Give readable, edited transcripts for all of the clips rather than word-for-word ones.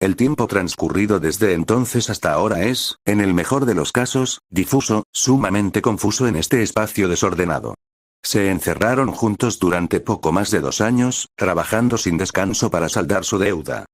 El tiempo transcurrido desde entonces hasta ahora es, en el mejor de los casos, difuso, sumamente confuso en este espacio desordenado. Se encerraron juntos durante poco más de 2 años, trabajando sin descanso para saldar su deuda.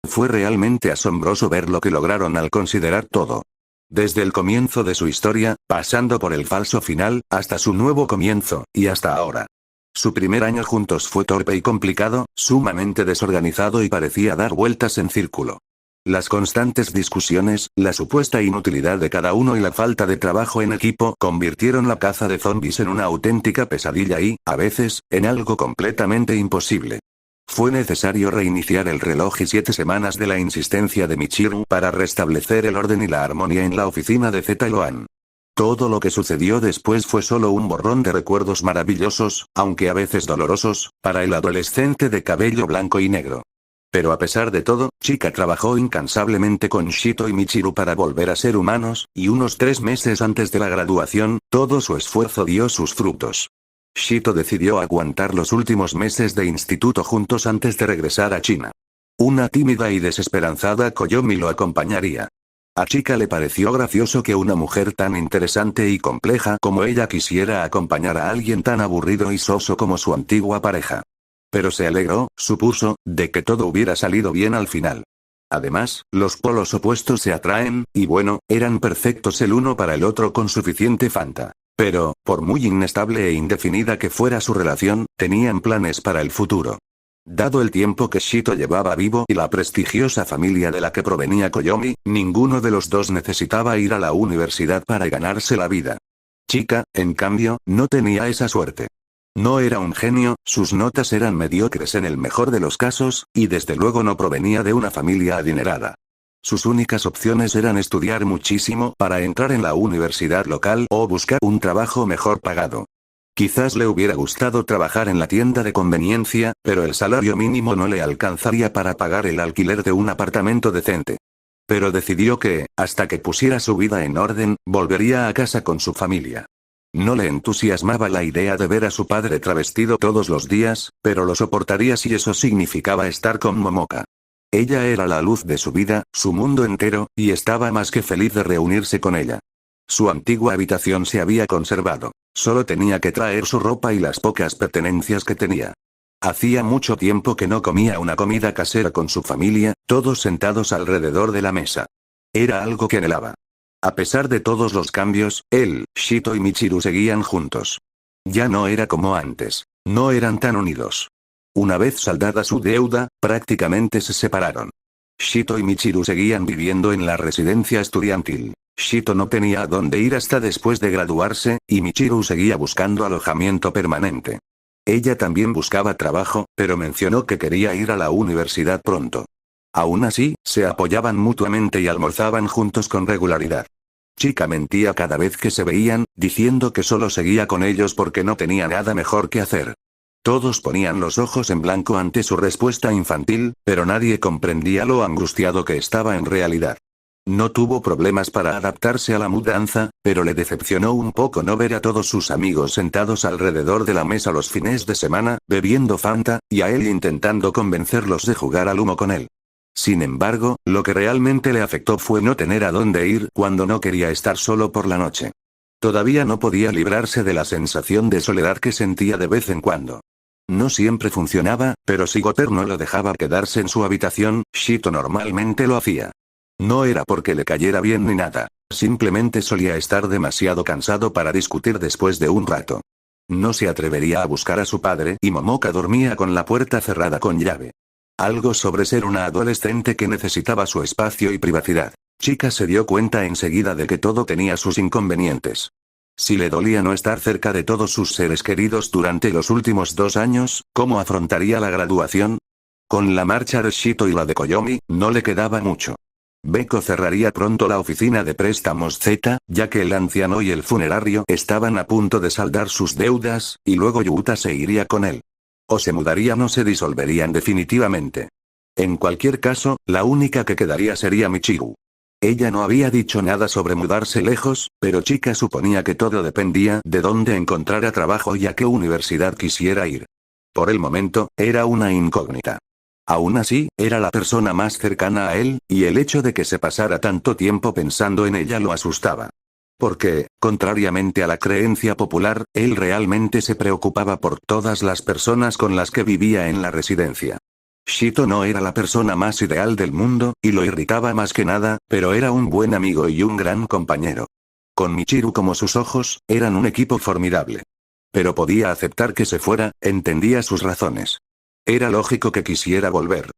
Fue realmente asombroso ver lo que lograron al considerar todo. Desde el comienzo de su historia, pasando por el falso final, hasta su nuevo comienzo, y hasta ahora. Su primer año juntos fue torpe y complicado, sumamente desorganizado y parecía dar vueltas en círculo. Las constantes discusiones, la supuesta inutilidad de cada uno y la falta de trabajo en equipo convirtieron la caza de zombies en una auténtica pesadilla y, a veces, en algo completamente imposible. Fue necesario reiniciar el reloj y 7 semanas de la insistencia de Michiru para restablecer el orden y la armonía en la oficina de Zeta-Loan. Todo lo que sucedió después fue solo un borrón de recuerdos maravillosos, aunque a veces dolorosos, para el adolescente de cabello blanco y negro. Pero a pesar de todo, Chika trabajó incansablemente con Shito y Michiru para volver a ser humanos, y unos 3 meses antes de la graduación, todo su esfuerzo dio sus frutos. Shito decidió aguantar los últimos meses de instituto juntos antes de regresar a China. Una tímida y desesperanzada Koyomi lo acompañaría. A Chika le pareció gracioso que una mujer tan interesante y compleja como ella quisiera acompañar a alguien tan aburrido y soso como su antigua pareja. Pero se alegró, supuso, de que todo hubiera salido bien al final. Además, los polos opuestos se atraen, y bueno, eran perfectos el uno para el otro con suficiente fanta. Pero, por muy inestable e indefinida que fuera su relación, tenían planes para el futuro. Dado el tiempo que Shito llevaba vivo y la prestigiosa familia de la que provenía Koyomi, ninguno de los dos necesitaba ir a la universidad para ganarse la vida. Chika, en cambio, no tenía esa suerte. No era un genio, sus notas eran mediocres en el mejor de los casos, y desde luego no provenía de una familia adinerada. Sus únicas opciones eran estudiar muchísimo para entrar en la universidad local o buscar un trabajo mejor pagado. Quizás le hubiera gustado trabajar en la tienda de conveniencia, pero el salario mínimo no le alcanzaría para pagar el alquiler de un apartamento decente. Pero decidió que, hasta que pusiera su vida en orden, volvería a casa con su familia. No le entusiasmaba la idea de ver a su padre travestido todos los días, pero lo soportaría si eso significaba estar con Momoka. Ella era la luz de su vida, su mundo entero, y estaba más que feliz de reunirse con ella. Su antigua habitación se había conservado. Solo tenía que traer su ropa y las pocas pertenencias que tenía. Hacía mucho tiempo que no comía una comida casera con su familia, todos sentados alrededor de la mesa. Era algo que anhelaba. A pesar de todos los cambios, él, Shito y Michiru seguían juntos. Ya no era como antes. No eran tan unidos. Una vez saldada su deuda, prácticamente se separaron. Shito y Michiru seguían viviendo en la residencia estudiantil. Shito no tenía a dónde ir hasta después de graduarse, y Michiru seguía buscando alojamiento permanente. Ella también buscaba trabajo, pero mencionó que quería ir a la universidad pronto. Aún así, se apoyaban mutuamente y almorzaban juntos con regularidad. Chika mentía cada vez que se veían, diciendo que solo seguía con ellos porque no tenía nada mejor que hacer. Todos ponían los ojos en blanco ante su respuesta infantil, pero nadie comprendía lo angustiado que estaba en realidad. No tuvo problemas para adaptarse a la mudanza, pero le decepcionó un poco no ver a todos sus amigos sentados alrededor de la mesa los fines de semana, bebiendo Fanta, y a él intentando convencerlos de jugar al humo con él. Sin embargo, lo que realmente le afectó fue no tener a dónde ir cuando no quería estar solo por la noche. Todavía no podía librarse de la sensación de soledad que sentía de vez en cuando. No siempre funcionaba, pero si Goter no lo dejaba quedarse en su habitación, Shito normalmente lo hacía. No era porque le cayera bien ni nada, simplemente solía estar demasiado cansado para discutir después de un rato. No se atrevería a buscar a su padre y Momoka dormía con la puerta cerrada con llave. Algo sobre ser una adolescente que necesitaba su espacio y privacidad. Chika se dio cuenta enseguida de que todo tenía sus inconvenientes. Si le dolía no estar cerca de todos sus seres queridos durante los últimos 2 años, ¿cómo afrontaría la graduación? Con la marcha de Shito y la de Koyomi, no le quedaba mucho. Beko cerraría pronto la oficina de préstamos Z, ya que el anciano y el funerario estaban a punto de saldar sus deudas, y luego Yuta se iría con él. O se mudarían o se disolverían definitivamente. En cualquier caso, la única que quedaría sería Michiru. Ella no había dicho nada sobre mudarse lejos, pero Chika suponía que todo dependía de dónde encontrara trabajo y a qué universidad quisiera ir. Por el momento, era una incógnita. Aún así, era la persona más cercana a él, y el hecho de que se pasara tanto tiempo pensando en ella lo asustaba. Porque, contrariamente a la creencia popular, él realmente se preocupaba por todas las personas con las que vivía en la residencia. Shito no era la persona más ideal del mundo, y lo irritaba más que nada, pero era un buen amigo y un gran compañero. Con Michiru como sus ojos, eran un equipo formidable. Pero podía aceptar que se fuera, entendía sus razones. Era lógico que quisiera volver.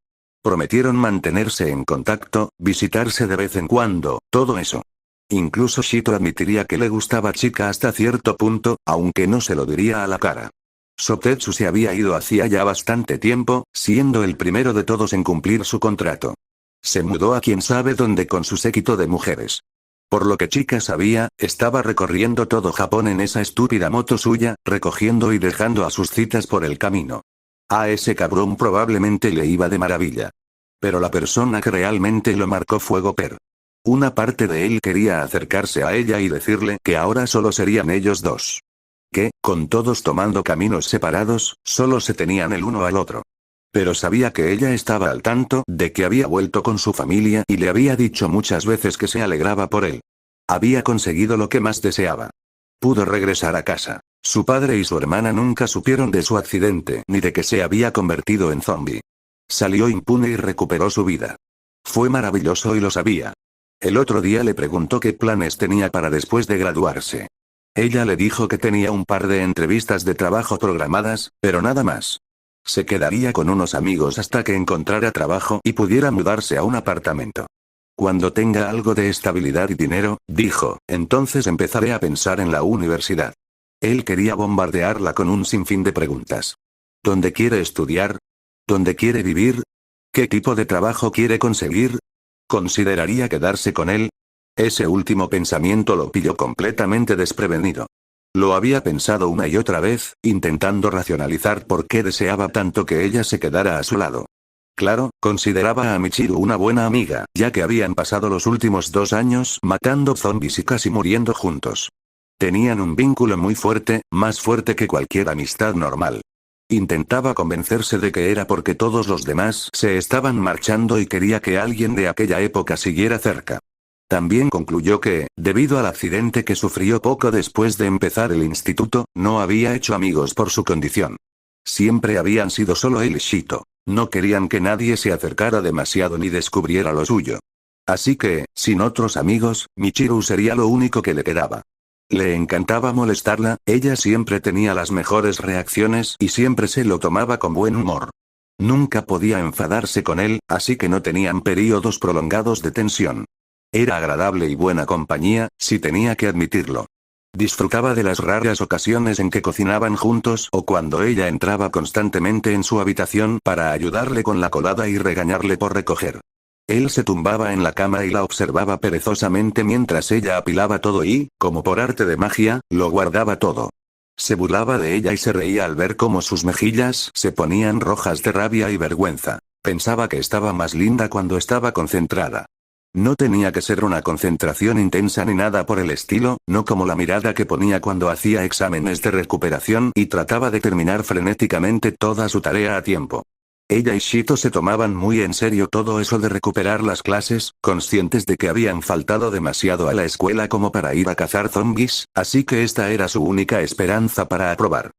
Prometieron mantenerse en contacto, visitarse de vez en cuando, todo eso. Incluso Shito admitiría que le gustaba Chika hasta cierto punto, aunque no se lo diría a la cara. Sotetsu se había ido hacía ya bastante tiempo, siendo el primero de todos en cumplir su contrato. Se mudó a quién sabe dónde con su séquito de mujeres. Por lo que Chika sabía, estaba recorriendo todo Japón en esa estúpida moto suya, recogiendo y dejando a sus citas por el camino. A ese cabrón probablemente le iba de maravilla. Pero la persona que realmente lo marcó fue Gopper. Una parte de él quería acercarse a ella y decirle que ahora solo serían ellos dos. Que, con todos tomando caminos separados, solo se tenían el uno al otro. Pero sabía que ella estaba al tanto de que había vuelto con su familia y le había dicho muchas veces que se alegraba por él. Había conseguido lo que más deseaba. Pudo regresar a casa. Su padre y su hermana nunca supieron de su accidente ni de que se había convertido en zombie. Salió impune y recuperó su vida. Fue maravilloso y lo sabía. El otro día le preguntó qué planes tenía para después de graduarse. Ella le dijo que tenía un par de entrevistas de trabajo programadas, pero nada más. Se quedaría con unos amigos hasta que encontrara trabajo y pudiera mudarse a un apartamento. Cuando tenga algo de estabilidad y dinero, dijo, entonces empezaré a pensar en la universidad. Él quería bombardearla con un sinfín de preguntas. ¿Dónde quiere estudiar? ¿Dónde quiere vivir? ¿Qué tipo de trabajo quiere conseguir? ¿Consideraría quedarse con él? Ese último pensamiento lo pilló completamente desprevenido. Lo había pensado una y otra vez, intentando racionalizar por qué deseaba tanto que ella se quedara a su lado. Claro, consideraba a Michiru una buena amiga, ya que habían pasado los últimos 2 años matando zombies y casi muriendo juntos. Tenían un vínculo muy fuerte, más fuerte que cualquier amistad normal. Intentaba convencerse de que era porque todos los demás se estaban marchando y quería que alguien de aquella época siguiera cerca. También concluyó que, debido al accidente que sufrió poco después de empezar el instituto, no había hecho amigos por su condición. Siempre habían sido solo él y Shito. No querían que nadie se acercara demasiado ni descubriera lo suyo. Así que, sin otros amigos, Michiru sería lo único que le quedaba. Le encantaba molestarla, ella siempre tenía las mejores reacciones y siempre se lo tomaba con buen humor. Nunca podía enfadarse con él, así que no tenían períodos prolongados de tensión. Era agradable y buena compañía, si tenía que admitirlo. Disfrutaba de las raras ocasiones en que cocinaban juntos o cuando ella entraba constantemente en su habitación para ayudarle con la colada y regañarle por recoger. Él se tumbaba en la cama y la observaba perezosamente mientras ella apilaba todo y, como por arte de magia, lo guardaba todo. Se burlaba de ella y se reía al ver cómo sus mejillas se ponían rojas de rabia y vergüenza. Pensaba que estaba más linda cuando estaba concentrada. No tenía que ser una concentración intensa ni nada por el estilo, no como la mirada que ponía cuando hacía exámenes de recuperación y trataba de terminar frenéticamente toda su tarea a tiempo. Ella y Shito se tomaban muy en serio todo eso de recuperar las clases, conscientes de que habían faltado demasiado a la escuela como para ir a cazar zombies, así que esta era su única esperanza para aprobar.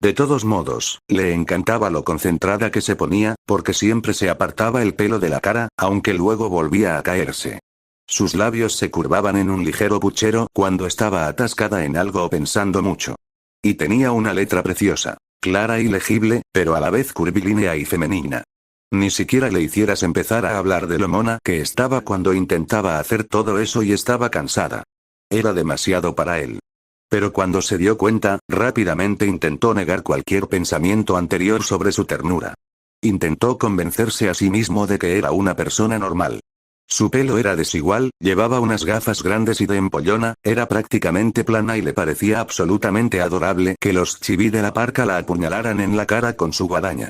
De todos modos, le encantaba lo concentrada que se ponía, porque siempre se apartaba el pelo de la cara, aunque luego volvía a caerse. Sus labios se curvaban en un ligero puchero cuando estaba atascada en algo o pensando mucho. Y tenía una letra preciosa, clara y legible, pero a la vez curvilínea y femenina. Ni siquiera le hicieras empezar a hablar de lo mona que estaba cuando intentaba hacer todo eso y estaba cansada. Era demasiado para él. Pero cuando se dio cuenta, rápidamente intentó negar cualquier pensamiento anterior sobre su ternura. Intentó convencerse a sí mismo de que era una persona normal. Su pelo era desigual, llevaba unas gafas grandes y de empollona, era prácticamente plana y le parecía absolutamente adorable que los chibi de la parca la apuñalaran en la cara con su guadaña.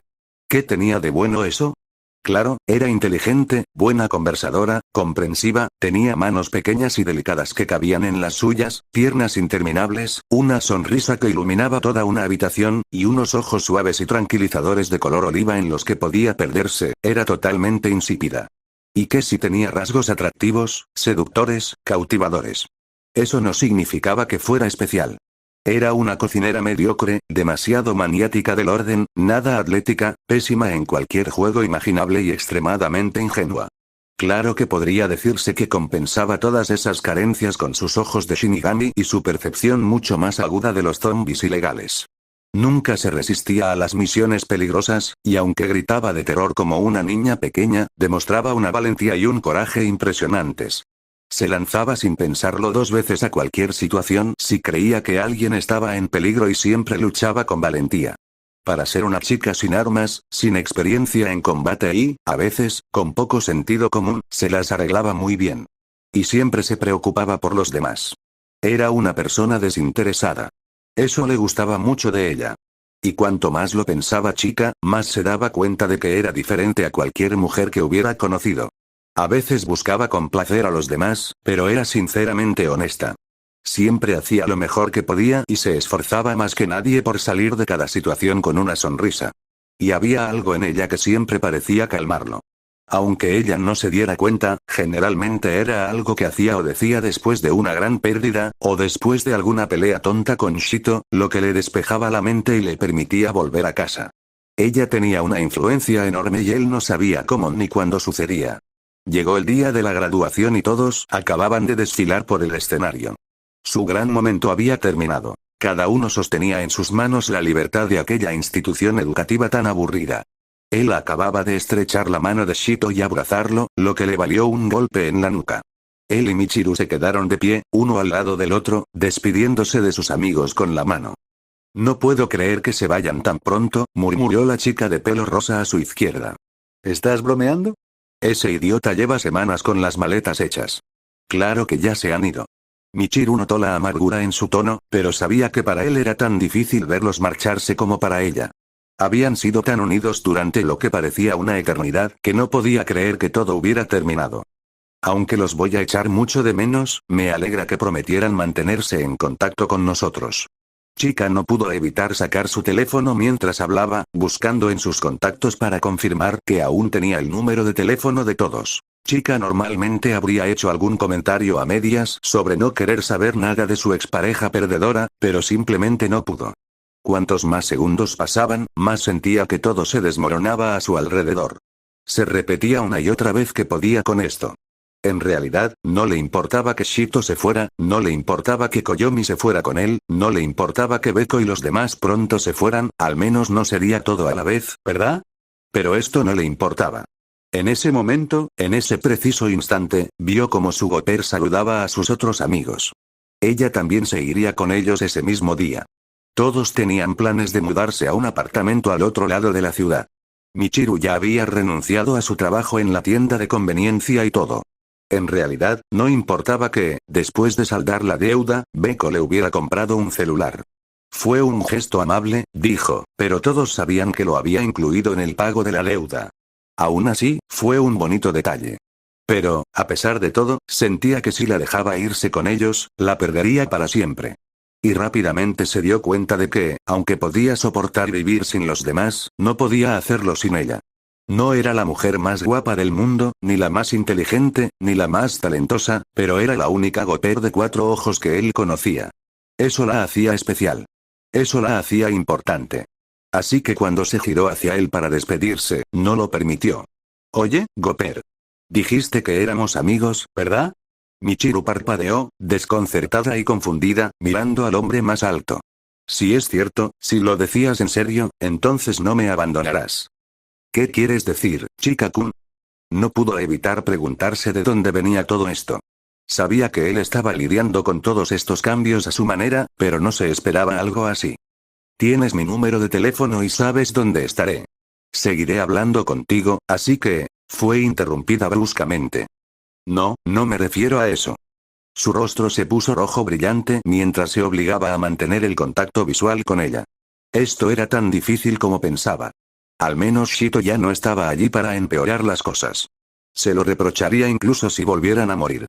¿Qué tenía de bueno eso? Claro, era inteligente, buena conversadora, comprensiva, tenía manos pequeñas y delicadas que cabían en las suyas, piernas interminables, una sonrisa que iluminaba toda una habitación, y unos ojos suaves y tranquilizadores de color oliva en los que podía perderse, era totalmente insípida. ¿Y qué si tenía rasgos atractivos, seductores, cautivadores? Eso no significaba que fuera especial. Era una cocinera mediocre, demasiado maniática del orden, nada atlética, pésima en cualquier juego imaginable y extremadamente ingenua. Claro que podría decirse que compensaba todas esas carencias con sus ojos de Shinigami y su percepción mucho más aguda de los zombis ilegales. Nunca se resistía a las misiones peligrosas, y aunque gritaba de terror como una niña pequeña, demostraba una valentía y un coraje impresionantes. Se lanzaba sin pensarlo 2 veces a cualquier situación si creía que alguien estaba en peligro y siempre luchaba con valentía. Para ser una chica sin armas, sin experiencia en combate y, a veces, con poco sentido común, se las arreglaba muy bien. Y siempre se preocupaba por los demás. Era una persona desinteresada. Eso le gustaba mucho de ella. Y cuanto más lo pensaba Chica, más se daba cuenta de que era diferente a cualquier mujer que hubiera conocido. A veces buscaba complacer a los demás, pero era sinceramente honesta. Siempre hacía lo mejor que podía y se esforzaba más que nadie por salir de cada situación con una sonrisa. Y había algo en ella que siempre parecía calmarlo. Aunque ella no se diera cuenta, generalmente era algo que hacía o decía después de una gran pérdida, o después de alguna pelea tonta con Shito, lo que le despejaba la mente y le permitía volver a casa. Ella tenía una influencia enorme y él no sabía cómo ni cuándo sucedía. Llegó el día de la graduación y todos acababan de desfilar por el escenario. Su gran momento había terminado. Cada uno sostenía en sus manos la libertad de aquella institución educativa tan aburrida. Él acababa de estrechar la mano de Shito y abrazarlo, lo que le valió un golpe en la nuca. Él y Michiru se quedaron de pie, uno al lado del otro, despidiéndose de sus amigos con la mano. No puedo creer que se vayan tan pronto, murmuró la chica de pelo rosa a su izquierda. ¿Estás bromeando? Ese idiota lleva semanas con las maletas hechas. Claro que ya se han ido. Michiru notó la amargura en su tono, pero sabía que para él era tan difícil verlos marcharse como para ella. Habían sido tan unidos durante lo que parecía una eternidad que no podía creer que todo hubiera terminado. Aunque los voy a echar mucho de menos, me alegra que prometieran mantenerse en contacto con nosotros. Chica no pudo evitar sacar su teléfono mientras hablaba, buscando en sus contactos para confirmar que aún tenía el número de teléfono de todos. Chica normalmente habría hecho algún comentario a medias sobre no querer saber nada de su expareja perdedora, pero simplemente no pudo. Cuantos más segundos pasaban, más sentía que todo se desmoronaba a su alrededor. Se repetía una y otra vez que podía con esto. En realidad, no le importaba que Shito se fuera, no le importaba que Koyomi se fuera con él, no le importaba que Beko y los demás pronto se fueran, al menos no sería todo a la vez, ¿verdad? Pero esto no le importaba. En ese momento, en ese preciso instante, vio como su Gopher saludaba a sus otros amigos. Ella también se iría con ellos ese mismo día. Todos tenían planes de mudarse a un apartamento al otro lado de la ciudad. Michiru ya había renunciado a su trabajo en la tienda de conveniencia y todo. En realidad, no importaba que, después de saldar la deuda, Beko le hubiera comprado un celular. Fue un gesto amable, dijo, pero todos sabían que lo había incluido en el pago de la deuda. Aún así, fue un bonito detalle. Pero, a pesar de todo, sentía que si la dejaba irse con ellos, la perdería para siempre. Y rápidamente se dio cuenta de que, aunque podía soportar vivir sin los demás, no podía hacerlo sin ella. No era la mujer más guapa del mundo, ni la más inteligente, ni la más talentosa, pero era la única Gopher de 4 ojos que él conocía. Eso la hacía especial. Eso la hacía importante. Así que cuando se giró hacia él para despedirse, no lo permitió. Oye, Gopher. Dijiste que éramos amigos, ¿verdad? Michiru parpadeó, desconcertada y confundida, mirando al hombre más alto. Si es cierto, si lo decías en serio, entonces no me abandonarás. ¿Qué quieres decir, Chika-kun? No pudo evitar preguntarse de dónde venía todo esto. Sabía que él estaba lidiando con todos estos cambios a su manera, pero no se esperaba algo así. Tienes mi número de teléfono y sabes dónde estaré. Seguiré hablando contigo, así que... Fue interrumpida bruscamente. No, no me refiero a eso. Su rostro se puso rojo brillante mientras se obligaba a mantener el contacto visual con ella. Esto era tan difícil como pensaba. Al menos Shito ya no estaba allí para empeorar las cosas. Se lo reprocharía incluso si volvieran a morir.